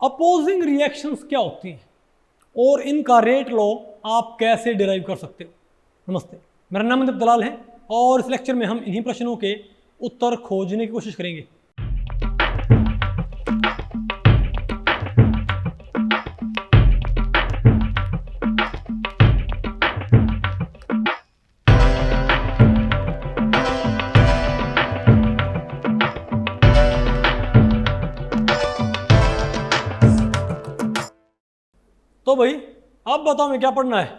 Opposing reactions क्या होती हैं और इनका रेट लॉ आप कैसे डिराइव कर सकते हो। नमस्ते, मेरा नाम अमित दलाल है और इस लेक्चर में हम इन्हीं प्रश्नों के उत्तर खोजने की कोशिश करेंगे। तो भाई अब बताओ मैं क्या पढ़ना है,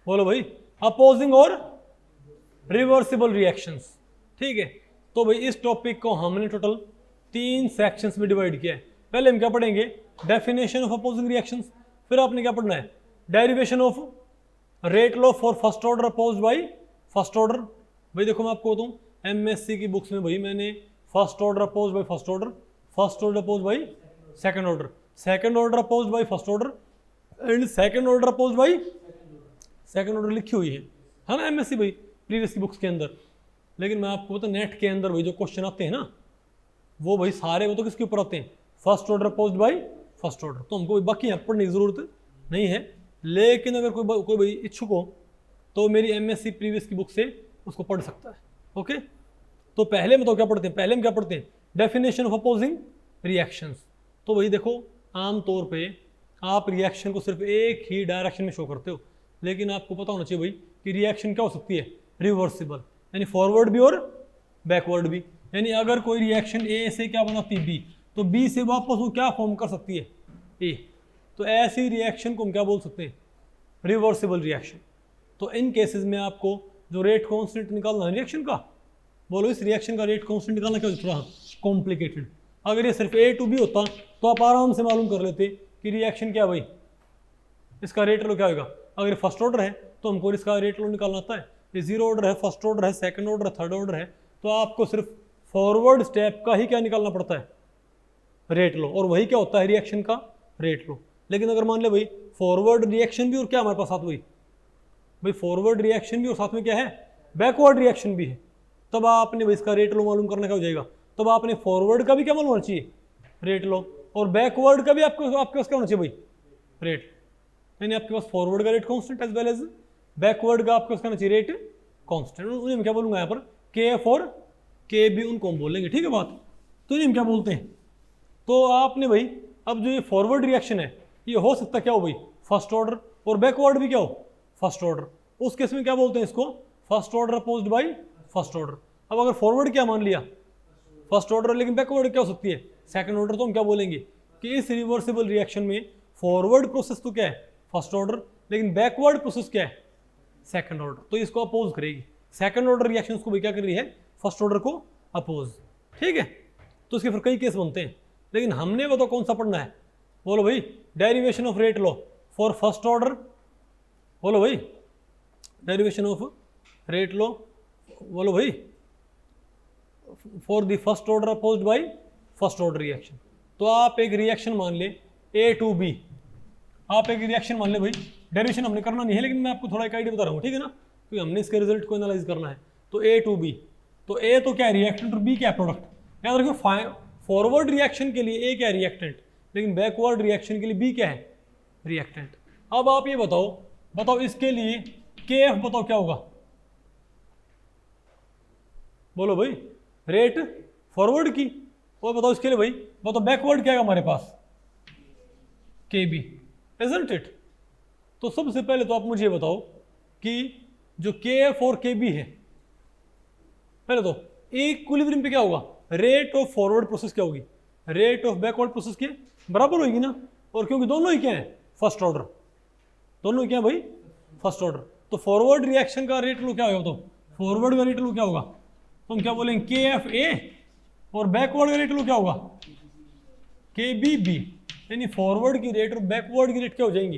बोलो भाई। अपोजिंग और रिवर्सिबल रिएक्शंस, ठीक है। तो भाई इस टॉपिक को हमने टोटल 3 सेक्शंस में डिवाइड किया है। पहले हम क्या पढ़ेंगे, डेफिनेशन ऑफ अपोजिंग रिएक्शंस। फिर आपने क्या पढ़ना है, derivation of rate law for first order opposed by first order. भाई देखो मैं आपको बताऊं, एमएससी की बुक्स में भाई मैंने first order opposed by first order, first order opposed by second order, second order opposed by first order and second order opposed by second order लिखी हुई है ना एमएससी भाई प्रीवियस की बुक्स के अंदर। लेकिन मैं आपको बता, नेट के अंदर भाई जो क्वेश्चन आते हैं ना वो भाई सारे वो तो किसके ऊपर आते हैं, first order opposed by first order. तो हमको बाकी यहाँ पढ़ने की जरूरत नहीं है। लेकिन अगर कोई भाई इच्छुक हो तो मेरी एमएससी प्रीवियस की बुक से उसको पढ़ सकता है। ओके, तो पहले में तो क्या पढ़ते हैं, पहले में क्या पढ़ते हैं, डेफिनेशन ऑफ अपोजिंग रिएक्शंस। तो भाई देखो आम तौर पे आप रिएक्शन को सिर्फ एक ही डायरेक्शन में शो करते हो, लेकिन आपको पता होना चाहिए भाई कि रिएक्शन क्या हो सकती है, रिवर्सिबल, यानी फॉरवर्ड भी और बैकवर्ड भी। यानी अगर कोई रिएक्शन ए से क्या बनाती है बी, तो बी से वापस वो क्या फॉर्म कर सकती है, ए। तो ऐसी रिएक्शन को हम क्या बोल सकते हैं, रिवर्सिबल रिएक्शन। तो इन केसेस में आपको जो रेट कॉन्स्टेंट निकालना है रिएक्शन का, बोलो इस रिएक्शन का रेट कॉन्स्टेंट निकालना क्या थोड़ा कॉम्प्लिकेटेड। अगर ये सिर्फ ए टू बी होता तो आप आराम से मालूम कर लेते कि रिएक्शन क्या भाई, इसका रेट लो क्या होगा। अगर ये फर्स्ट ऑर्डर है तो हमको इसका रेट लो निकालना आता है, ये जीरो ऑर्डर है, फर्स्ट ऑर्डर है, सेकंड ऑर्डर है, थर्ड ऑर्डर है, तो आपको सिर्फ फॉरवर्ड स्टेप का ही क्या निकालना पड़ता है, रेट लो। और वही क्या होता है रिएक्शन का रेट लो। लेकिन अगर मान ले भाई फॉरवर्ड रिएक्शन भी और क्या हमारे पास साथ हुई, भाई फॉरवर्ड रिएक्शन भी और साथ में क्या है, बैकवर्ड रिएक्शन भी है, तब आपने भाई इसका रेट लो मालूम करना क्या हो जाएगा, तब आपने फॉरवर्ड का भी क्या मालूम होना चाहिए, रेट लो, और बैकवर्ड का भी आपके पास क्या होना चाहिए भाई, रेट। यानी आपके पास फॉरवर्ड का rate constant as well as backward का आपके पास क्या होना चाहिए, रेट कांस्टेंट। उन्हें हम क्या बोलूंगा यहाँ पर, के एफ और के बी उनको हम बोलेंगे, ठीक है बात। तो इन्हें हम क्या बोलते हैं, तो आपने भाई अब जो ये फॉरवर्ड रिएक्शन है ये हो सकता क्या हो भाई, फर्स्ट ऑर्डर, और बैकवर्ड भी क्या हो, फर्स्ट ऑर्डर। उस केस में क्या बोलते हैं इसको, first order opposed by first order. अब अगर फॉरवर्ड क्या मान लिया, फर्स्ट ऑर्डर, लेकिन बैकवर्ड क्या हो सकती है, सेकंड ऑर्डर, तो हम क्या बोलेंगे कि इस रिवर्सिबल रिएक्शन में फॉरवर्ड प्रोसेस तो क्या है, फर्स्ट ऑर्डर, लेकिन बैकवर्ड प्रोसेस क्या है, सेकंड ऑर्डर। तो इसको अपोज करेगी, सेकंड ऑर्डर रिएक्शन को भी क्या कर रही है, फर्स्ट ऑर्डर को अपोज, ठीक है। तो इसके फिर कई केस बनते हैं, लेकिन हमने वो तो कौन सा पढ़ना है, बोलो भाई, derivation of rate law for first order, बोलो भाई, डेरिवेशन ऑफ रेट लॉ, बोलो भाई, for the first order opposed by first order reaction. तो आप एक रिएक्शन मान ले ए टू बी, आप एक रिएक्शन मान ले भाई, डेरिवेशन हमने करना नहीं है लेकिन मैं आपको थोड़ा एक आइडिया बता रहा हूँ, ठीक है ना, क्योंकि हमने इसके रिजल्ट को एनालाइज करना है। तो ए टू बी, तो ए तो क्या है रिएक्टेंट और बी क्या है प्रोडक्ट। याद रखो फॉरवर्ड रिएक्शन के लिए ए क्या है रिएक्टेंट, लेकिन बैकवर्ड रिएक्शन के लिए बी क्या है, रिएक्टेंट। अब आप ये बताओ इसके लिए के एफ बताओ क्या होगा, बोलो भाई, रेट फॉरवर्ड की, और बताओ इसके लिए भाई बताओ बैकवर्ड क्या है हमारे पास, के बी, इजंट इट। तो सबसे पहले तो आप मुझे बताओ कि जो के एफ और के बी है, पहले तो इक्विलिब्रियम पे क्या होगा, रेट ऑफ फॉरवर्ड प्रोसेस क्या होगी, रेट ऑफ बैकवर्ड प्रोसेस के बराबर होगी ना। और क्योंकि दोनों ही क्या है, फर्स्ट ऑर्डर, दोनों ही क्या है भाई, फर्स्ट ऑर्डर। तो फॉरवर्ड रिएक्शन का रेट लो क्या होगा, तो फॉरवर्ड का रेट लो क्या होगा, तो हम क्या बोलेंगे के एफ ए, और बैकवर्ड का रेट लो क्या होगा, के बी बी। यानी फॉरवर्ड की रेट और बैकवर्ड की रेट क्या हो जाएंगी,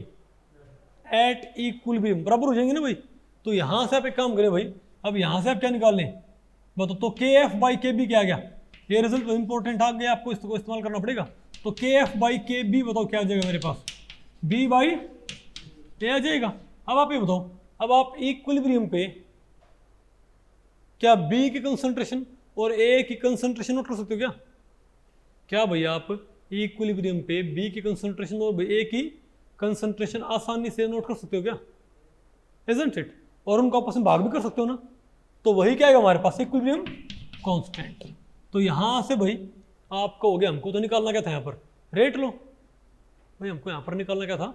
एट इक्विलिब्रियम, बराबर हो जाएंगे ना भाई। तो यहां से आप एक काम करें भाई, अब यहां से आप क्या निकाल लें, बताओ, तो के एफ बाई के बी क्या आ गया, ये रिजल्ट तो इंपॉर्टेंट आ गया, आपको इसको इस्तेमाल करना पड़ेगा। तो के एफ बाई के बी बताओ क्या आ जाएगा मेरे पास, बी बाई ए आ जाएगा। अब आप ये बताओ, अब आप इक्विलिब्रियम पे क्या बी की कंसंट्रेशन और ए की कंसंट्रेशन नोट कर सकते हो क्या भैया, आप इक्विलिब्रियम पे बी की कंसंट्रेशन और ए की कंसंट्रेशन आसानी से नोट कर सकते हो क्या, इजंट इट, और उनको आपस में भाग भी कर सकते हो ना, तो वही क्या है हमारे पास इक्विलिब्रियम कांस्टेंट। तो यहाँ से भाई आपका हो गया, हमको तो निकालना क्या था यहाँ पर, रेट लो भाई, हमको यहाँ पर निकालना क्या था,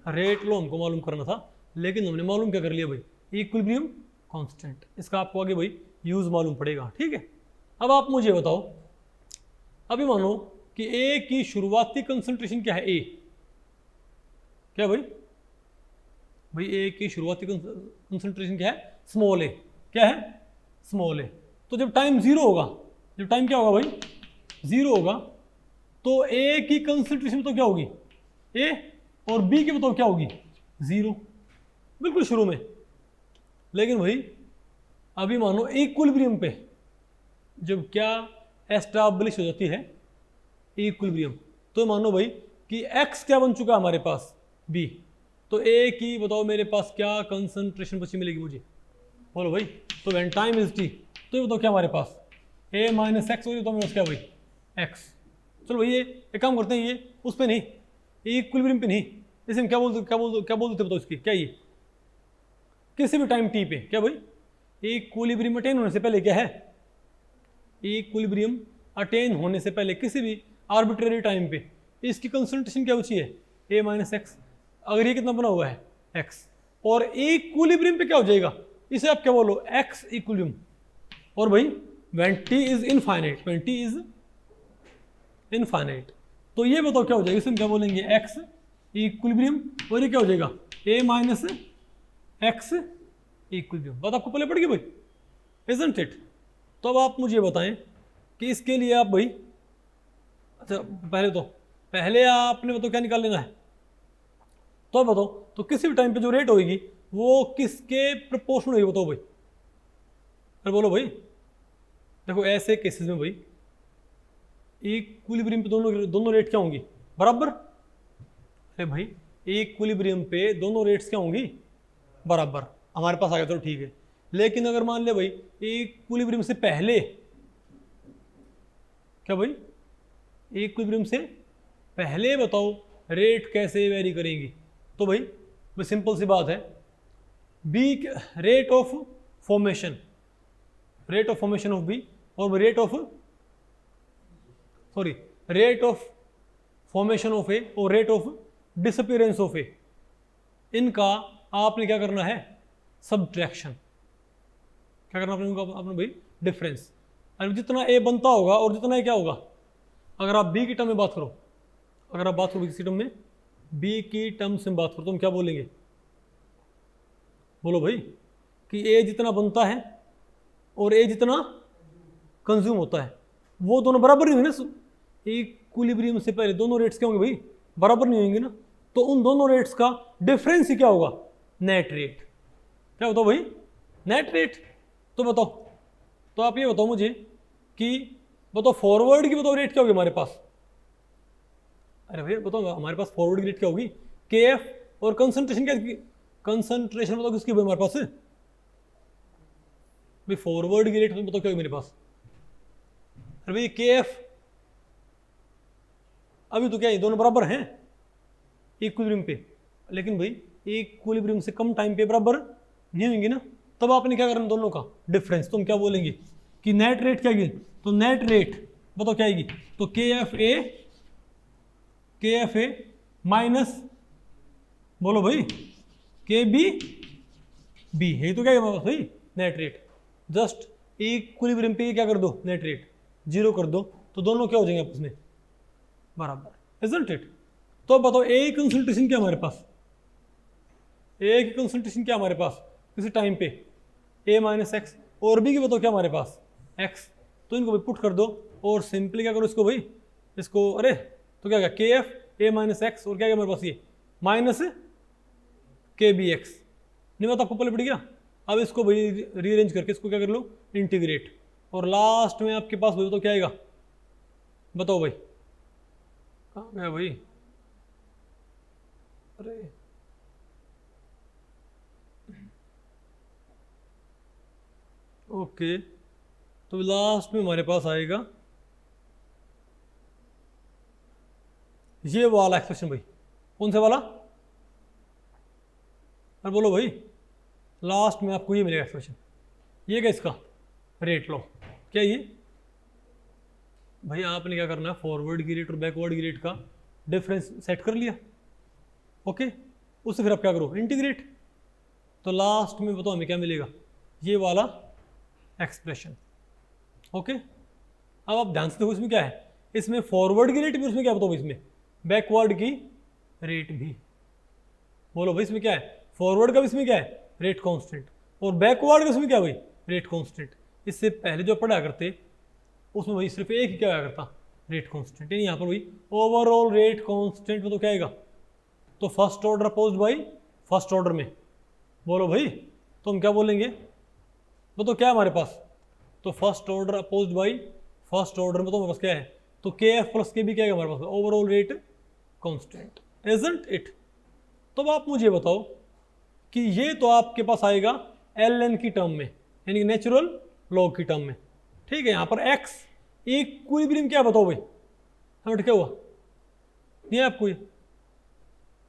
रेट लो हमको मालूम करना था, लेकिन हमने मालूम क्या कर लिया भाई, इक्विलिब्रियम कांस्टेंट। इसका आपको आगे भाई यूज मालूम पड़ेगा, ठीक है। अब आप मुझे बताओ, अभी मानो कि ए की शुरुआती कंसंट्रेशन क्या है, ए क्या भाई, भाई ए की शुरुआती कंसंट्रेशन क्या है, स्मॉल ए, क्या है, स्मॉल ए। तो जब टाइम जीरो होगा, जब टाइम क्या होगा भाई, जीरो होगा, तो ए की कंसंट्रेशन तो क्या होगी, ए, और बी की बताओ क्या होगी, जीरो, बिल्कुल शुरू में। लेकिन भाई अभी मानो इक्विलिब्रियम पे जब क्या एस्टैब्लिश हो जाती है इक्विलिब्रियम, तो मानो भाई कि x क्या बन चुका है हमारे पास, b, तो a की बताओ मेरे पास क्या कंसंट्रेशन बची मिलेगी मुझे, बोलो भाई। तो व्हेन टाइम इज t, तो ये बताओ क्या हमारे पास a माइनस एक्स, तो मेरे पास क्या भाई x। चलो भाई ये एक काम करते हैं, ये उस पर नहीं, इक्विलिब्रियम पे नहीं, इसे हम क्या बोल देते बताओ इसकी क्या, ये किसी भी टाइम t पे क्या भाई, इक्विलिब्रियम अटेन होने से पहले क्या है, इक्विलिब्रियम अटेन होने से पहले किसी भी आर्बिट्रेरी टाइम पे इसकी कंसंट्रेशन क्या बची है, a माइनस एक्स, अगर ये कितना बना हुआ है x, और इक्विलिब्रियम पे क्या हो जाएगा, इसे आप क्या बोलो x इक्विलिब्रियम। और भाई when t is infinite, when t is infinite, तो ये बताओ क्या हो जाएगा, इसे हम क्या बोलेंगे x इक्विलिब्रियम, और ये क्या हो जाएगा a माइनस एक्स इक्विलिब्रियम। बात आपको पहले पड़ गई भाई, इजंट इट। तो अब आप मुझे बताएं कि इसके लिए आप भाई, अच्छा पहले आपने बताओ क्या निकाल लेना है, तो अब बताओ तो किसी भी टाइम पे जो रेट होगी वो किसके प्रोपोर्शनल होगी, बताओ भाई, अरे बोलो भाई। देखो ऐसे केसेस में भाई इक्विलिब्रियम पे दोनों रेट क्या होंगी, बराबर। अरे भाई इक्विलिब्रियम पे दोनों रेट्स क्या होंगी, बराबर, हमारे पास आ गया, चलो ठीक है। लेकिन अगर मान ले भाई इक्विलिब्रियम से पहले, क्या भाई इक्विलिब्रियम से पहले बताओ रेट कैसे वेरी करेंगी, तो भाई सिंपल सी बात है, B rate of formation of B, और rate of formation of A, और rate of disappearance of A, इनका आपने क्या करना है, सब्ट्रैक्शन, क्या करना आपने भाई, डिफरेंस। अब जितना ए बनता होगा और जितना ए क्या होगा, अगर आप बी की टर्म में बात करो, अगर आप बात करो किसी टर्म में, बी की टर्म से बात करो, तो हम क्या बोलेंगे, बोलो भाई, कि ए जितना बनता है और ए जितना कंज्यूम होता है वो दोनों बराबर नहीं होंगे ना, इक्विलिब्रियम से पहले दोनों रेट्स क्या होंगे भाई, बराबर नहीं होंगे ना, तो उन दोनों रेट्स का डिफरेंस ही क्या होगा, नेट रेट। क्या बताओ भाई, नेट रेट। तो बताओ, तो आप ये बताओ मुझे कि बताओ फॉरवर्ड की बताओ रेट क्या होगी हमारे पास, अरे भैया बताओ हमारे पास फॉरवर्ड की रेट क्या होगी, के एफ, और कंसंट्रेशन क्या, कंसंट्रेशन बताओ किसकी हमारे पास भाई, फॉरवर्ड की रेट बताओ क्या होगी मेरे पास, अरे भाई के एफ, अभी तो क्या है दोनों बराबर हैं इक्विलिब्रियम पे, लेकिन भाई इक्विलिब्रियम से कम टाइम पे बराबर नहीं होंगे ना, तब आपने क्या करना दोनों का डिफरेंस, तुम क्या बोलेंगे कि नेट रेट क्या आएगी, तो नेट रेट बताओ क्या आएगी, तो के एफ ए माइनस, बोलो भाई के बी है, तो क्या है भाई नेट रेट। जस्ट इक्विलिब्रियम पे क्या कर दो, नेट रेट जीरो कर दो, तो दोनों क्या हो जाएंगे आपस में बराबर, इजंट इट। तो अब बताओ ए की कंसंट्रेशन क्या हमारे पास, ए की कंसंट्रेशन क्या हमारे पास किसी टाइम पे, ए माइनस एक्स, और बी की बताओ क्या हमारे पास एक्स, तो इनको भी पुट कर दो, और सिंपली क्या करो इसको भाई, इसको अरे तो क्या के एफ ए माइनस एक्स, और क्या हमारे पास ये माइनस के बी एक्स, नहीं बात आपको पहले पड़ गया। अब इसको भाई रीअरेंज करके इसको क्या कर लो, इंटीग्रेट, और लास्ट में आपके पास भाई तो क्या आएगा, बताओ भाई कहाँ गया भाई, अरे ओके, तो लास्ट में हमारे पास आएगा ये वाला एक्सप्रेशन भाई, कौन से वाला? अरे बोलो भाई, लास्ट में आपको ये मिलेगा एक्सप्रेशन। ये क्या इसका रेट लो, क्या ये भाई? आपने क्या करना है, फॉरवर्ड की रेट और बैकवर्ड की रेट का डिफरेंस सेट कर लिया, ओके, उससे फिर आप क्या करो, इंटीग्रेट। तो लास्ट में बताओ हमें क्या मिलेगा, ये वाला एक्सप्रेशन, ओके। अब आप ध्यान से देखो इसमें क्या है, इसमें फॉरवर्ड की रेट भी, उसमें क्या बताओ, इसमें बैकवर्ड की रेट भी। बोलो भाई इसमें क्या है, फॉरवर्ड का भी इसमें क्या है, रेट कांस्टेंट, और बैकवर्ड का इसमें क्या भाई, रेट कांस्टेंट। इससे पहले जो पढ़ा करते उसमें भाई सिर्फ एक ही क्या करता, रेट कांस्टेंट। यानी यहाँ पर भाई ओवरऑल रेट कांस्टेंट में तो क्या आएगा, तो first order opposed by first order में। बोलो भाई, तो हम क्या बोलेंगे, तो क्या है हमारे पास, तो first order opposed by first order में तो हमारे पास क्या है, तो के एफ प्लस के भी क्या है हमारे पास, overall rate constant, isn't it. तो अब आप मुझे बताओ कि ये तो आपके पास आएगा एल एन की टर्म में, यानी कि नेचुरल लॉग की टर्म में, ठीक है। यहाँ पर एक्स इक्विलिब्रियम क्या बताओ भाई, हमें क्या हुआ, नहीं आपको ये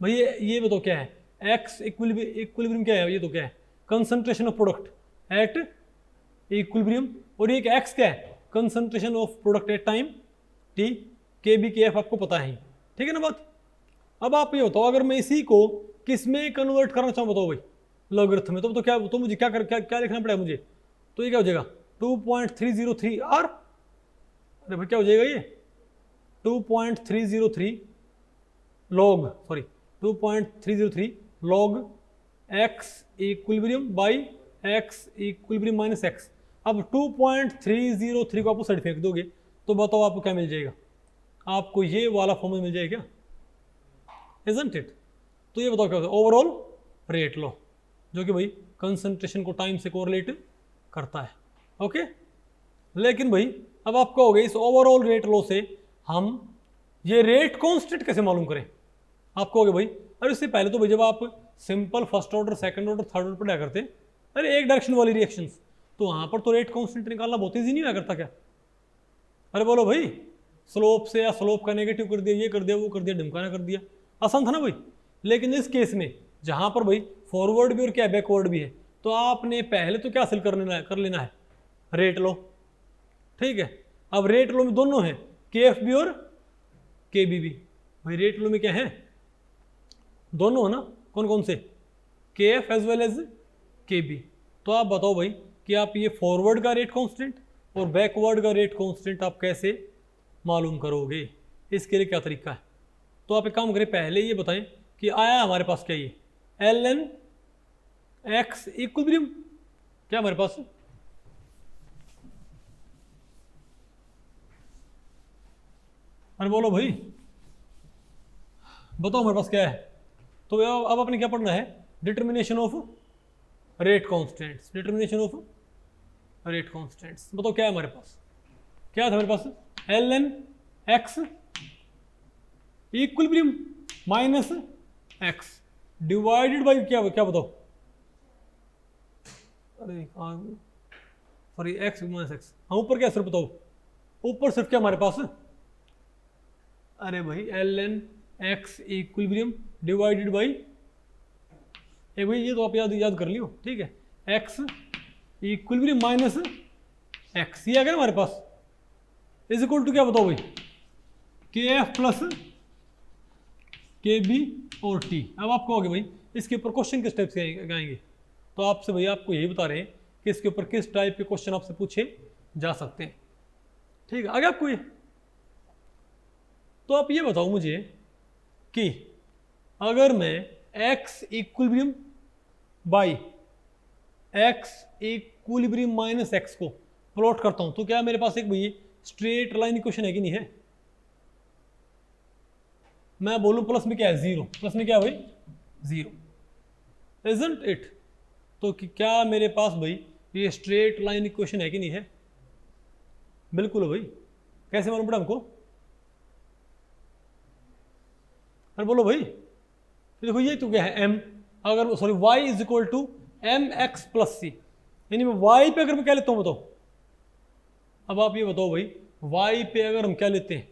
भाई, ये बताओ क्या है, एक्स इक्विलिब्रियम क्या है, ये तो क्या है, concentration of product at equilibrium, और ये एक्स क्या है, concentration of product at time T, के बी के एफ आपको पता है, ठीक है ना बात। अब आप ये बताओ, अगर मैं इसी को किस में कन्वर्ट करना चाहूँ बताओ भाई, लॉगरिथम में, तो क्या, तो मुझे क्या लिखना पड़ेगा मुझे, तो ये क्या हो जाएगा 2.303 आर, अरे भाई क्या हो जाएगा ये 2.303 log, sorry 2.303 log x equilibrium by X equilibrium minus x. अब 2.303 को आप साइड फेंक दोगे तो बताओ आपको क्या मिल जाएगा, आपको ये वाला फॉर्मूला मिल जाएगा, इजंट इट। तो ये बताओ क्या होता है, ओवरऑल रेट लो, जो कि भाई कंसंट्रेशन को टाइम से कोरिलेट करता है, ओके। लेकिन भाई अब आप कहोगे इस ओवरऑल रेट लो से हम ये रेट कांस्टेंट कैसे मालूम करें, आप कहोगे भाई अरे इससे पहले तो भाई जब आप simple first order second order third order पढ़ा करते, अरे एक डायरेक्शन वाली रिएक्शंस, तो वहां पर तो रेट कांस्टेंट निकालना बहुत ईजी नहीं हुआ करता क्या, अरे बोलो भाई, स्लोप से या स्लोप का नेगेटिव कर दिया, ये कर दिया, वो कर दिया, ढिमकाना कर दिया, आसान था ना भाई। लेकिन इस केस में जहां पर भाई फॉरवर्ड भी और क्या बैकवर्ड भी है, तो आपने पहले तो क्या हासिल कर लेना है, रेट लो, ठीक है। अब रेट लो में दोनों है, के एफ बी और के बी भी, भाई रेट लो में क्या है, दोनों है ना, कौन कौन से, के एफ एज वेल एज के बी। तो आप बताओ भाई कि आप ये फॉरवर्ड का रेट कांस्टेंट और बैकवर्ड का रेट कांस्टेंट आप कैसे मालूम करोगे, इसके लिए क्या तरीका है। तो आप एक काम करें, पहले ये बताएं कि आया हमारे पास क्या, ये एल एन एक्स इक्विलिब्रियम क्या हमारे पास, अरे बोलो भाई, बताओ हमारे पास क्या है। तो अब आपने क्या पढ़ना है, determination of rate constants, determination of rate constants. बताओ क्या है हमारे पास, क्या था हमारे पास, L N X equilibrium minus X divided by क्या, क्या बताओ, अरे सॉरी एक्स माइनस एक्स, हाँ ऊपर क्या सिर्फ बताओ, ऊपर सिर्फ क्या हमारे पास, अरे भाई L N X equilibrium divided by, एक भाई ये तो आप याद कर लियो, ठीक है, एक्स इक्विलिब्रियम माइनस एक्स, ये आ गया हमारे पास, इज इक्वल टू क्या बताओ भाई, के एफ प्लस के बी और टी। अब आप कहोगे भाई इसके ऊपर क्वेश्चन किस टाइप से आएंगे, तो आपसे भाई आपको यही बता रहे हैं कि इसके ऊपर किस टाइप के क्वेश्चन आपसे पूछे जा सकते हैं, ठीक है। आगे आपको ये, तो आप ये बताओ मुझे कि अगर मैं x equilibrium by X equilibrium minus X को प्लॉट करता हूं, तो क्या मेरे पास एक भाई स्ट्रेट लाइन इक्वेशन है कि नहीं है, मैं बोलूं प्लस में क्या है, जीरो, प्लस में क्या है भाई, जीरो, इजंट इट। तो क्या मेरे पास भाई ये स्ट्रेट लाइन इक्वेशन है कि नहीं है, बिल्कुल है भाई। कैसे मालूम पड़ा हमको, अरे बोलो भाई, तो देखो ये तो क्या है m, अगर sorry y is equal to M X plus C, यानी मैं y पे अगर मैं क्या लेता हूँ बताओ, अब आप ये बताओ भाई y पे अगर हम क्या लेते हैं,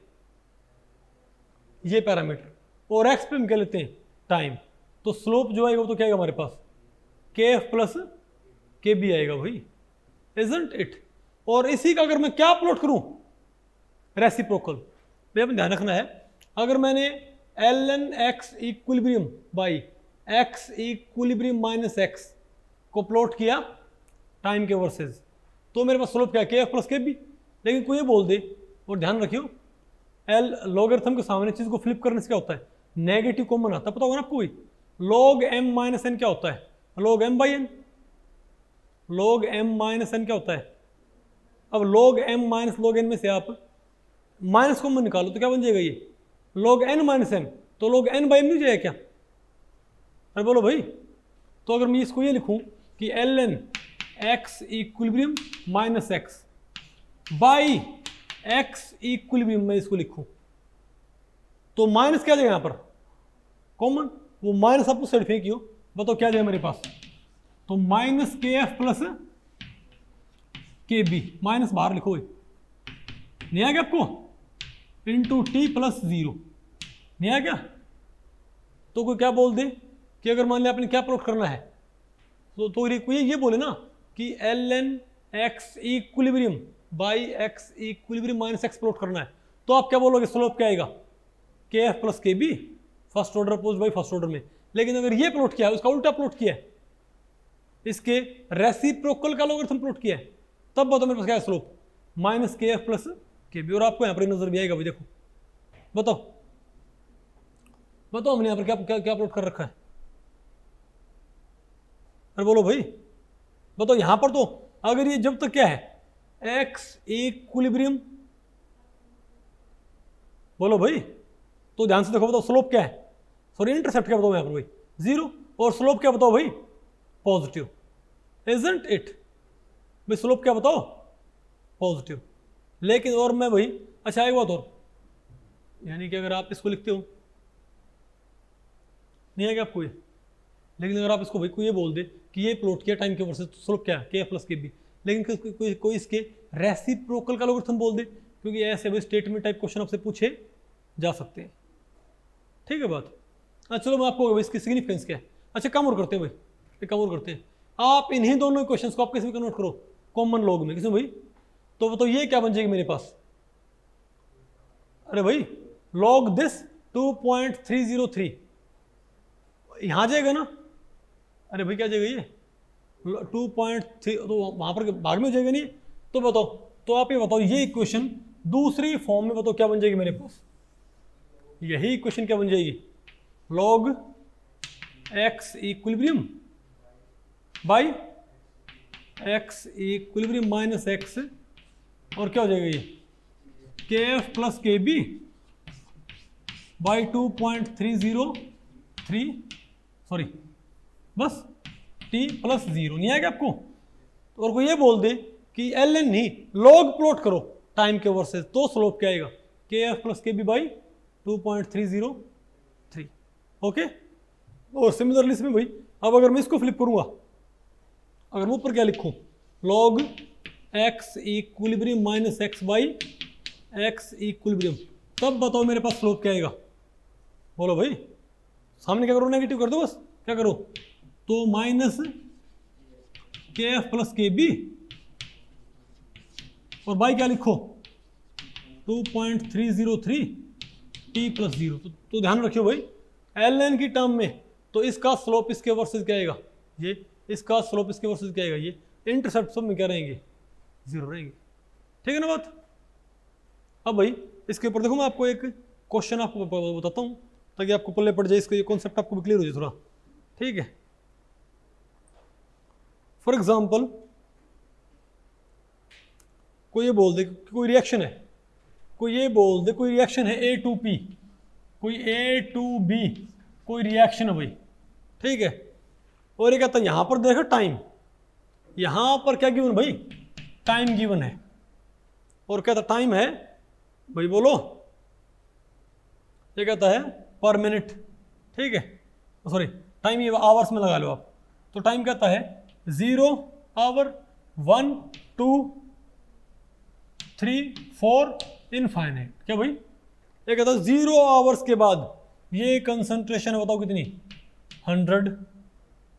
ये पैरामीटर, और एक्स पे हम क्या लेते हैं टाइम, तो स्लोप जो आएगा वो तो क्या आएगा हमारे पास के एफ प्लस के बी आएगा भाई, इजंट इट। और इसी का अगर मैं क्या प्लॉट करूं रेसिप्रोकल, भाई अपन ध्यान रखना है, अगर मैंने L N X equilibrium by X equilibrium minus X को प्लॉट किया टाइम के वर्सेस, तो मेरे पास स्लोप क्या है के एफ प्लस के बी। लेकिन कोई ये बोल दे, और ध्यान रखियो एल लॉगरिथम के सामने चीज को फ्लिप करने से क्या होता है नेगेटिव कॉमन आता है, पता होगा ना आपको, लॉग एम माइनस एन क्या होता है log M by N, log M minus N क्या होता है, अब log M minus log N में से आप माइनस कॉमन निकालो तो क्या बन जाएगा ये लॉग एन माइनस एम, तो लॉग एन बाई एम नहीं जाएगा क्या, अरे बोलो भाई। तो अगर मैं इसको ये लिखूं कि L N X equilibrium minus X by X equilibrium में इसको लिखूं, तो माइनस क्या जाएगा यहां पर कॉमन, वो माइनस आप उस साइड फेंकियो, बताओ क्या जाएगा मेरे पास, तो माइनस के F plus K B, minus बाहर लिखो नहीं आ गया आपको, इंटू टी प्लस जीरो, नहीं आ गया। तो कोई क्या बोल दे कि अगर मान लिया आपने क्या प्लॉट करना है, तो कोई ये बोले ना कि L N X equilibrium by X equilibrium minus X plot करना है, तो आप क्या बोलोगे स्लोप क्या आएगा K F plus K B, first order oppose by first order में। लेकिन अगर ये प्लॉट किया है उसका उल्टा प्लॉट किया है, इसके रेसिप्रोकल का लॉगरिथम प्लॉट किया है, तब बताओ मेरे पास क्या है स्लोप माइनस के एफ प्लस के बी। और आपको यहाँ पर नजर भी आएगा भाई, देखो बताओ बताओ हमने यहाँ पर क्या क्या क्या प्लॉट कर रखा है, अरे बोलो भाई बताओ। यहां पर तो अगर ये जब तक क्या है एक्स इक्विलिब्रियम, बोलो भाई, तो ध्यान से देखो बताओ स्लोप क्या है, सॉरी इंटरसेप्ट क्या बताओ यहां पर भाई जीरो, और स्लोप क्या बताओ भाई पॉजिटिव, इजंट इट भाई, स्लोप क्या बताओ पॉजिटिव। लेकिन और मैं भाई अच्छा एक बात और, यानी कि अगर आप इसको लिखते हो नहीं है क्या आपको ये, लेकिन अगर आप इसको भाई कोई ये बोल दे कि ये प्लॉट किया टाइम के वर्सेस, तो स्लोप क्या है के एफ प्लस के बी, लेकिन कोई इसके रेसिप्रोकल का लॉगरिथम बोल दे, क्योंकि ऐसे भाई स्टेटमेंट टाइप क्वेश्चन आपसे पूछे जा सकते हैं, ठीक है बात। अच्छा चलो मैं आपको इसकी सिग्निफिकेंस क्या है, अच्छा कम और करते हैं भाई, एक कम और करते हैं, आप इन्हीं दोनों क्वेश्चन को आप किसी में कन्वर्ट करो कॉमन लॉग में, किसी में भाई, तो बताओ ये क्या बन जाएगी मेरे पास, अरे भाई लॉग दिस 2.303 यहां जाएगा ना, अरे भाई क्या जाएगा ये 2.3, तो वहां पर भाग में हो जाएगा नहीं, तो बताओ, तो आप ये बताओ ये इक्वेशन दूसरी फॉर्म में बताओ क्या बन जाएगी मेरे पास, यही इक्वेशन क्या बन जाएगी log x equilibrium by X equilibrium minus x, और क्या हो जाएगा ये के F plus K B by 2.303, sorry बस टी प्लस जीरो, नहीं आएगा आपको। और कोई ये बोल दे कि एल एन ही लॉग प्लॉट करो टाइम के वर्सेस, तो स्लोप क्या आएगा K F plus K B by 2.303, okay. और सिमिलरली इसमें भाई अब अगर मैं इसको फ्लिप करूंगा, अगर मैं ऊपर क्या लिखूं log x equilibrium minus X by X equilibrium, तब बताओ मेरे पास स्लोप क्या आएगा, बोलो भाई। सामने क्या करो नेगेटिव कर दो, बस क्या करो, तो माइनस के एफ प्लस के बी, और बाई क्या लिखो 2.303 टी प्लस जीरो। तो ध्यान रखियो भाई एल एन की टर्म में, तो इसका स्लोप इसके वर्सेस क्या आएगा ये, इसका स्लोप इसके वर्सेस क्या आएगा ये, इंटरसेप्ट सब में क्या रहेंगे जीरो रहेंगे, ठीक है ना बात। अब भाई इसके ऊपर देखो मैं आपको एक क्वेश्चन आपको बताता हूँ ताकि आपको पल्ले पड़ जाए, इसका ये कॉन्सेप्ट आपको भी क्लियर हो जाए थोड़ा, ठीक है। फॉर एग्जाम्पल कोई ये बोल दे कोई रिएक्शन है, कोई ये बोल दे कोई रिएक्शन है ए टू पी, कोई ए टू बी कोई रिएक्शन है भाई, ठीक है। और ये कहता है यहां पर देखो टाइम, यहां पर क्या गिवन भाई टाइम गिवन है, और कहता टाइम है भाई बोलो, ये कहता है पर मिनट, ठीक है, सॉरी टाइम ये आवर्स में लगा लो आप, तो टाइम कहता है 0 आवर 1 2 3 4 इनफाइनाइट, क्या भाई ये कहता है 0 आवर्स के बाद ये कंसंट्रेशन बताओ कितनी 100,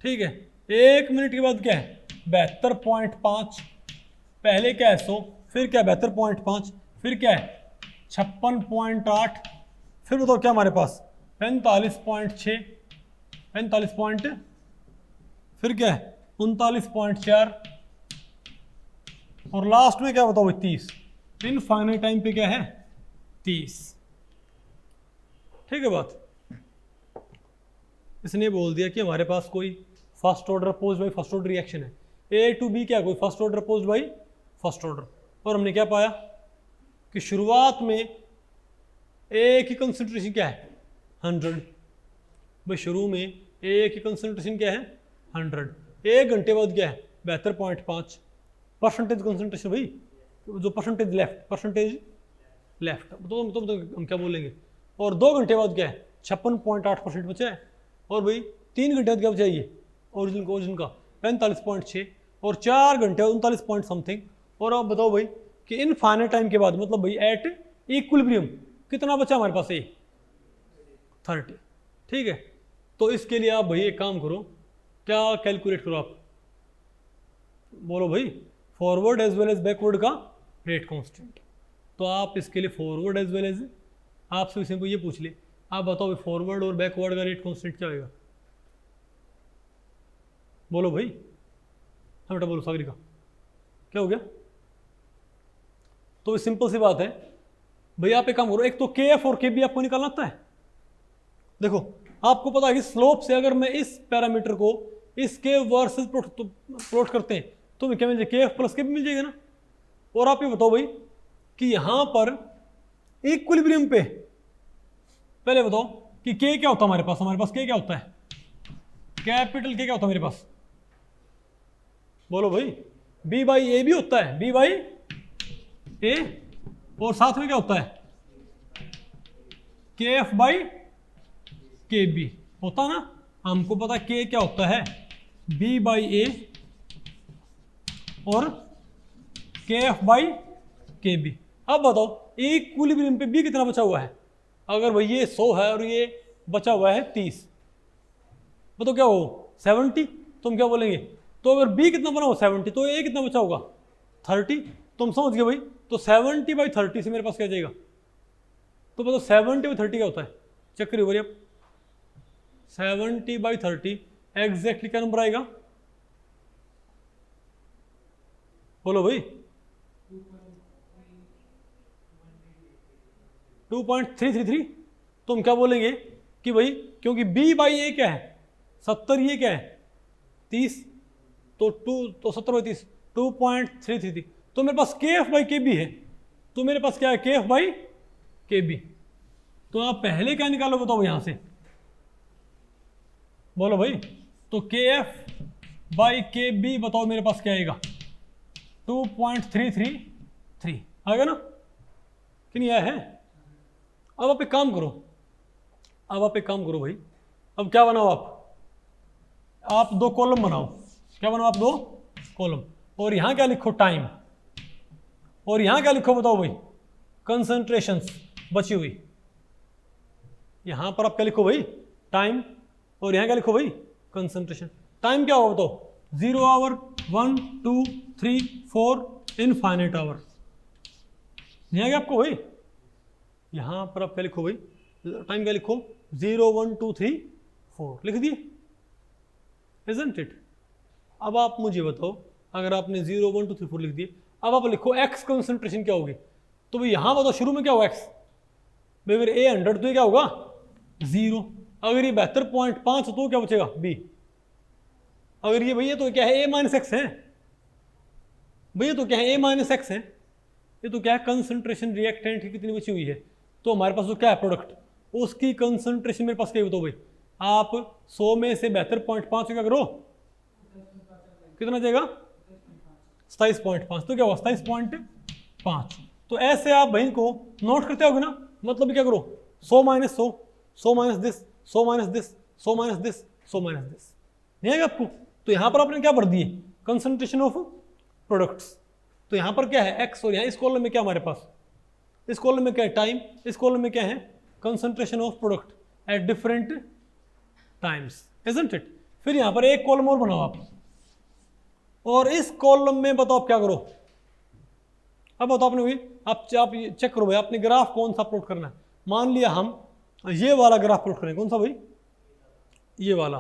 ठीक है। 1 मिनट के बाद क्या है 72.5, पहले क्या है 100, फिर क्या है 72.5, फिर क्या है 56.8, फिर बताओ क्या हमारे पास 45.6, 45 फिर क्या है 39.4 और लास्ट में क्या बताओ 30। इनफाइनाइट टाइम पे क्या है 30, ठीक है बात। इसने बोल दिया कि हमारे पास कोई first order opposed by first order reaction है, ए टू बी क्या कोई first order opposed by first order, और हमने क्या पाया कि शुरुआत में ए की कंसंट्रेशन क्या है 100, भाई शुरू में ए की कंसंट्रेशन क्या है 100, 1 घंटे बाद क्या है 72.5 परसेंटेज कंसंट्रेशन, भाई जो परसेंटेज लेफ्ट तो हम क्या बोलेंगे, और 2 घंटे बाद क्या है 56.8% बचा है, और भाई 3 घंटे बाद क्या बचा है ओरिजिन का 45.6, और 4 घंटे 39 पॉइंट समथिंग, और अब बताओ भाई कि इनफाइनाइट टाइम के बाद मतलब भाई एट इक्विलिब्रियम कितना बचा हमारे पास 30, ठीक है। तो इसके लिए आप भाई एक काम करो, क्या कैलकुलेट करो आप, बोलो भाई forward as well as backward का रेट कांस्टेंट। तो आप इसके लिए फॉरवर्ड एज वेल एज, आपसे इसी को ये पूछ ले, आप बताओ भाई फॉरवर्ड और बैकवर्ड का रेट कांस्टेंट क्या होगा, बोलो भाई, हाँ बेटा बोलो सागरिका क्या हो गया। तो सिंपल सी बात है भाई, आप एक काम करो, एक तो के एफ और के बी आपको निकालना आता है। देखो आपको पता है कि स्लोप से अगर मैं इस पैरामीटर को इस के वर्सेस प्लॉट करते हैं तो क्या मिल जाएगा के एफ प्लस के बी मिल जाएगा ना। और आप ये बताओ भाई कि यहां पर इक्विलिब्रियम पे पहले बताओ कि के क्या होता है हमारे पास के क्या होता है, कैपिटल के क्या होता है मेरे पास, बोलो भाई बी बाई ए भी होता है, बी बाई ए, और साथ में क्या होता है के एफ बाई के बी होता ना। हमको पता के क्या होता है बी बाई ए और के एफ बाई के बी। अब बताओ इक्विलिब्रियम पे बी कितना बचा हुआ है, अगर भाई ये 100 है और ये बचा हुआ है 30, बताओ क्या हो 70, तुम क्या बोलेंगे। तो अगर बी कितना बना हो 70, तो ए कितना बचा होगा 30, तुम समझ गए भाई। तो 70/30 से मेरे पास क्या जाएगा, तो बताओ 70/30 क्या होता है, चेक करिए भाई आप 70/30 एग्जैक्टली क्या नंबर आएगा, बोलो भाई 2.333। तुम क्या बोलेंगे कि भाई क्योंकि b बाई ए क्या है 70, ये क्या है 30, तो 70/30 2.333, तो मेरे पास के एफ बाई के बी है, तो मेरे पास क्या है के एफ बाई के बी। तो आप पहले क्या निकालो बताओ यहां से, बोलो भाई, तो के एफ बाई के बी बताओ मेरे पास क्या आएगा 2.333 आएगा ना कि नहीं आया है। अब आप एक काम करो, भाई अब क्या बनाओ आप 2 कॉलम बनाओ, क्या बनाओ आप 2 कॉलम, और यहां क्या लिखो टाइम, और यहां क्या लिखो बताओ भाई कंसंट्रेशंस बची हुई। यहां पर आप क्या लिखो भाई टाइम, और यहां क्या लिखो भाई कंसंट्रेशन। टाइम क्या होगा बताओ 0 आवर 1 2 3 4 इनफाइनाइट आवर, नहीं आ गया आपको भाई। यहां पर आप क्या लिखो भाई टाइम क्या लिखो 0 1 2 3 4 लिख दिए, इजंट इट। अब आप मुझे बताओ अगर आपने 0 1 2 3 4 लिख दिए, अब आप लिखो एक्स कंसंट्रेशन क्या होगी। तो भाई यहां बताओ शुरू में क्या होगा एक्स, भाई अगर ए 100 तो ये क्या होगा 0, अगर ये 72.5 तो क्या बचेगा बी, अगर ये भैया तो क्या है ए माइनस एक्स है, भैया तो क्या है ए माइनस एक्स है, ये तो क्या है कंसंट्रेशन रिएक्टेंट की कितनी बची हुई है, तो हमारे पास तो क्या है प्रोडक्ट, उसकी कंसंट्रेशन मेरे पास क्या बताओ भाई, आप 100 में से 72.5 क्या करो कितना जाएगा 27.5, तो क्या हुआ 27.5। तो ऐसे आप भाई को नोट करते होगे ना, मतलब क्या करो 100 minus 100, 100 minus this, 100 minus this, 100 minus this, 100 minus this, नहीं आएगा आपको। तो यहां पर आपने क्या भर दिए कंसंट्रेशन ऑफ प्रोडक्ट्स, तो यहां पर क्या है एक्स, और यहां इस कॉलम में क्या हमारे पास इस कॉलम में क्या है टाइम, इस कॉलम में क्या है concentration of product at different times, isn't it. फिर यहाँ पर एक कॉलम और बनाओ आप, और इस कॉलम में बताओ आप क्या करो। अब बताओ आपने भाई, आप चेक करो भाई आपने ग्राफ कौन सा प्लॉट करना है। मान लिया हम ये वाला ग्राफ प्लॉट करें, कौन सा भाई, ये वाला,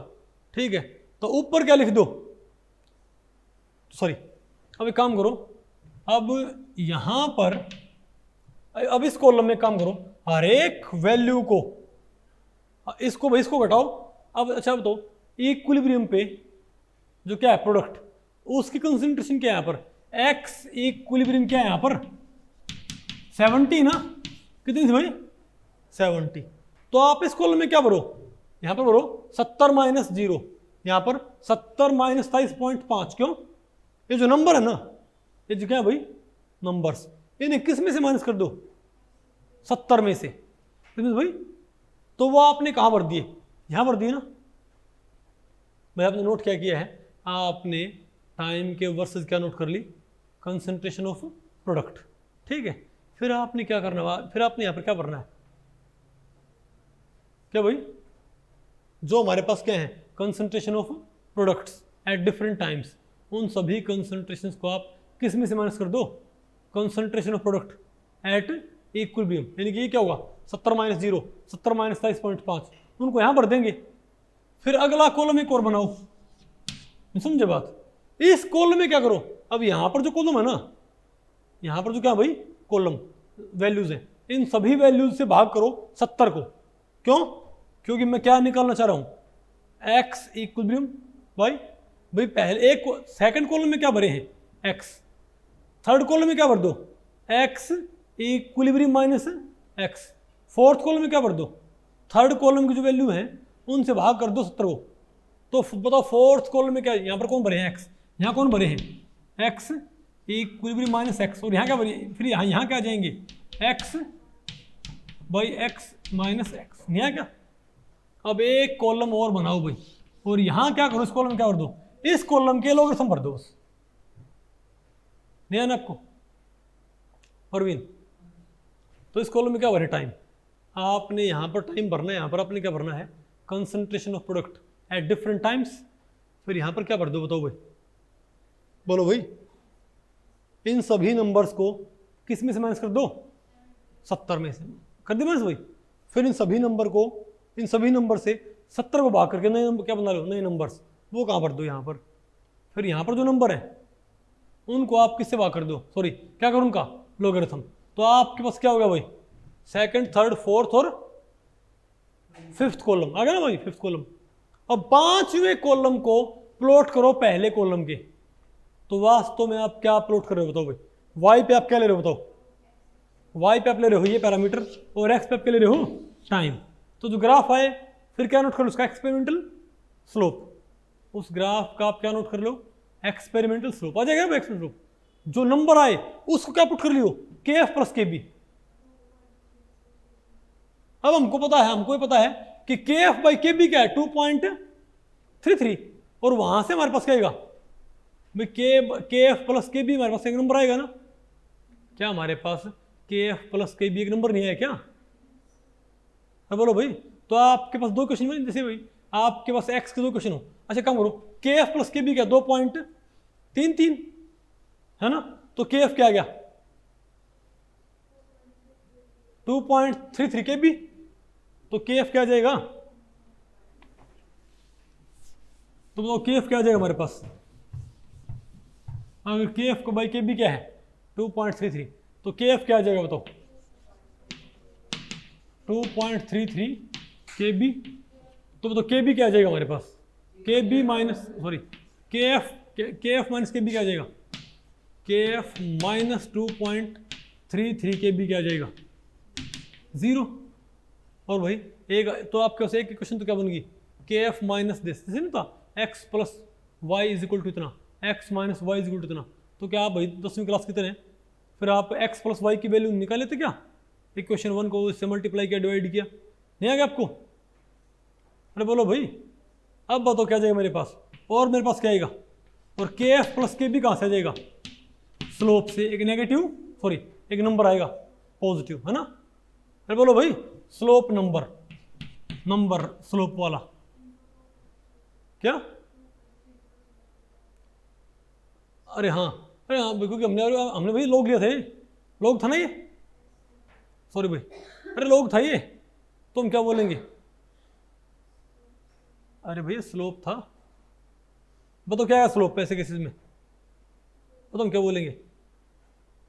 ठीक है। तो ऊपर क्या लिख दो, सॉरी अब एक काम करो, अब यहां पर, अब इस कॉलम में काम करो, हर एक वैल्यू को, इसको भाई इसको घटाओ। अब अच्छा बताओ इक्विलिब्रियम पे जो क्या है प्रोडक्ट, उसकी कंसंट्रेशन क्या है यहाँ पर, एक्स इक्विलिब्रियम क्या है यहाँ पर 70 ना, कितनी थी भाई 70। तो आप इस कॉलम में क्या भरो, यहाँ पर भरो 70 माइनस 0, यहाँ पर 70 माइनस 27.5। क्यों, ये जो नंबर है ना, ये जो क्या है भाई नंबर्स, इन्हें किस में से माइनस कर दो 70 में से, भाई तो वो आपने कहाँ भर दिए, यहाँ भर दिए ना। भाई आपने नोट क्या किया है, आपने टाइम के वर्सेस क्या नोट कर ली, कंसंट्रेशन ऑफ प्रोडक्ट, ठीक है। फिर आपने क्या करना है, फिर आपने यहाँ पर क्या भरना है, क्या भाई जो हमारे पास क्या है concentration of products at different times, उन सभी कंसंट्रेशन को आप किस में से माइनस कर दो, concentration of product at equilibrium, यानी कि ये क्या होगा 70 माइनस 0, 70 माइनस 27.5, उनको यहाँ भर देंगे। फिर अगला कॉलम एक और बनाओ, समझे बात। इस कॉलम में क्या करो, अब यहाँ पर जो कॉलम है ना, यहाँ पर जो क्या भाई कॉलम वैल्यूज है, इन सभी वैल्यूज से भाग करो 70 को। क्यों, क्योंकि मैं क्या निकालना चाह रहा हूँ एक्स इक्विलिब्रियम। भाई पहले एक सेकंड कॉलम में क्या भरे हैं एक्स, थर्ड कॉलम में क्या भर दो x equilibrium minus x, fourth column में क्या भर दो थर्ड कॉलम की जो वैल्यू है उनसे भाग कर दो 70 को। तो बताओ फोर्थ कॉलम में क्या, यहाँ पर कौन भरे हैं एक्स, यहाँ कौन भरे हैं एक्स इक्विलिब्रियम माइनस एक्स, और यहाँ क्या भरे, फिर यहाँ क्या आ जाएंगे x by x minus x, यहाँ क्या। अब एक कॉलम और बनाओ भाई, और यहाँ क्या करो, इस कॉलम में क्या भर दो, इस कॉलम के लॉगरिथम भर दो बस, ध्यान आपको परवीन। तो इस कॉलम में क्या भरे टाइम, आपने यहाँ पर टाइम भरना है, यहाँ पर आपने क्या भरना है concentration of product at different times. फिर यहाँ पर क्या भर दो बताओ भाई, बोलो भाई, इन सभी नंबर्स को किस में से माइनस कर दो 70 में से, कर दे माइनस भाई। फिर इन सभी नंबर को, इन सभी नंबर से 70 को भाग करके नए नंबर क्या बना लो, नए नंबर्स, वो कहाँ भर दो यहाँ पर। फिर यहाँ पर जो नंबर है उनको आप किससे भाग कर दो, सॉरी क्या करो उनका लॉगरिथम। तो आपके पास क्या होगा भाई सेकंड, थर्ड, फोर्थ और फिफ्थ कॉलम आ गया ना भाई, फिफ्थ कॉलम। अब पांचवें कॉलम को प्लॉट करो पहले कॉलम के। तो वास्तव में आप क्या प्लॉट कर रहे हो बताओ भाई, वाई पे आप क्या ले रहे हो बताओ, वाई पे आप ले रहे हो ये पैरामीटर, और एक्स पे आप क्या ले रहे हो टाइम। तो जो ग्राफ आए फिर क्या नोट कर लो उसका एक्सपेरिमेंटल स्लोप, उस ग्राफ का आप क्या नोट कर लो एक्सपेरिमेंटल स्लोप आ जाएगा एक्सपेरिमेंटल स्लोप। जो नंबर आए उसको क्या पुट कर लियो के एफ प्लस के बी। अब हमको पता है, हमको ये पता है कि के एफ बाई के बी क्या है 2.33, और वहां से हमारे पास क्या आएगा भाई के एफ प्लस के बी, हमारे पास एक नंबर आएगा ना। क्या हमारे पास के एफ प्लस के बी एक नंबर नहीं है क्या, अब बोलो भाई। तो आपके पास दो क्वेश्चन बने, जैसे भाई आपके पास एक्स के दो क्वेश्चन हो, अच्छा काम करो के एफ प्लस के बी क्या 2.33 है ना, तो के एफ क्या आ गया 2.33 के बी, तो के एफ क्या आ जाएगा, तो बताओ के एफ क्या आ जाएगा हमारे पास, अगर के एफ को बाई के बी क्या है 2.33, तो के एफ क्या आ जाएगा बताओ 2.33 के बी। तो बताओ के बी क्या आ जाएगा हमारे पास, के बी माइनस सॉरी के एफ माइनस के बी क्या आ जाएगा, के एफ माइनस 2.33 के बी क्या आ जाएगा 0। और भाई एक तो आपके पास एक क्वेश्चन तो क्या बन गई के एफ माइनस दिस, जैसे नहीं था X plus Y is equal to इतना, X minus Y is equal to इतना। तो क्या आप भाई 10वीं क्लास की तरह फिर आप एक्स प्लस वाई की वैल्यू निकाल लेते क्या, इक्वेशन 1 को इससे मल्टीप्लाई किया डिवाइड किया, नहीं आ गया आपको। अरे बोलो भाई अब बताओ क्या जाएगा मेरे पास, और मेरे पास क्या आएगा, और के एफ प्लस के बी कहाँ से आ जाएगा स्लोप से, एक नेगेटिव सॉरी एक नंबर आएगा पॉजिटिव, है ना। फिर बोलो भाई स्लोप नंबर स्लोप वाला क्या? अरे हाँ क्योंकि हमने भाई लोग लिए थे, लोग था ना ये, सॉरी भाई, अरे लोग था ये, तो हम क्या बोलेंगे? अरे भैया स्लोप था, बताओ क्या है स्लोप ऐसे केसेस में, तो हम क्या बोलेंगे?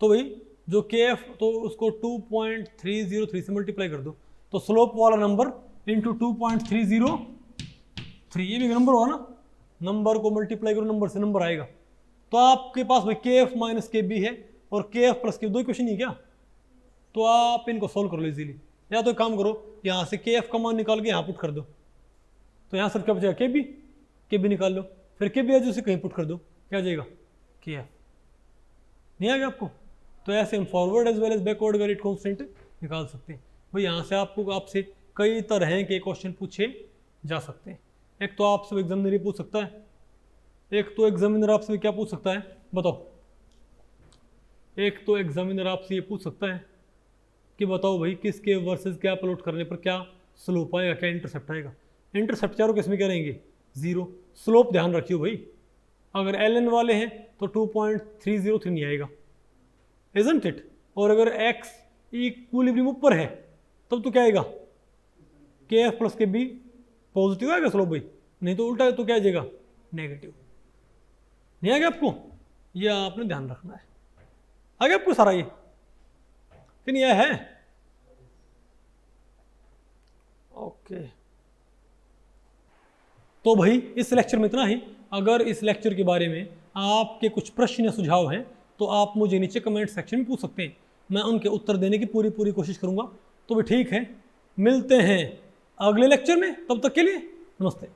तो भाई जो के एफ, तो उसको 2.303 से मल्टीप्लाई कर दो, तो स्लोप वाला नंबर इंटू 2.303, ये भी नंबर होगा ना, नंबर को मल्टीप्लाई करो नंबर से, नंबर आएगा। तो आपके पास भाई के एफ माइनस के बी है और के एफ प्लस के, दो क्वेश्चन ही क्या, तो आप इनको सोल्व कर लो इजीली। या तो काम करो, यहाँ से के एफ का मान निकाल के यहाँ पुट कर दो, तो यहाँ सर क्या बचेगा? के बी निकाल लो, फिर के बी है जो उसे कहीं पुट कर दो, क्या जाएगा? के एफ। नहीं आ गया आपको? तो ऐसे हम forward as well as backward variate constant निकाल सकते हैं भाई। यहाँ से आपसे कई तरह के क्वेश्चन पूछे जा सकते हैं। एक तो आपसे एग्जामिनर ये पूछ सकता है, एक तो एग्जामिनर आपसे क्या पूछ सकता है बताओ? एक तो एग्जामिनर आपसे ये पूछ सकता है कि बताओ भाई किसके वर्सेस क्या प्लॉट करने पर क्या स्लोप आएगा, क्या इंटरसेप्ट आएगा। इंटरसेप्ट चारों केस में क्या रहेंगे? 0। स्लोप ध्यान रखियो भाई, अगर ln वाले हैं तो 2.303 नहीं आएगा, इजंट इट। और अगर x इक्विलिब्रियम ऊपर है तब तो क्या आएगा? K F plus K B positive आएगा स्लोप भाई, नहीं तो उल्टा है तो क्या आ जाएगा? नेगेटिव। नहीं आ गया आपको? ये आपने ध्यान रखना है। आ गया आपको सारा ये कि नहीं आया है? ओके, तो भाई इस लेक्चर में इतना ही। अगर इस लेक्चर के बारे में आपके कुछ प्रश्न या सुझाव हैं तो आप मुझे नीचे कमेंट सेक्शन में पूछ सकते हैं, मैं उनके उत्तर देने की पूरी कोशिश करूंगा। तो भी ठीक है, मिलते हैं अगले लेक्चर में, तब तक के लिए नमस्ते।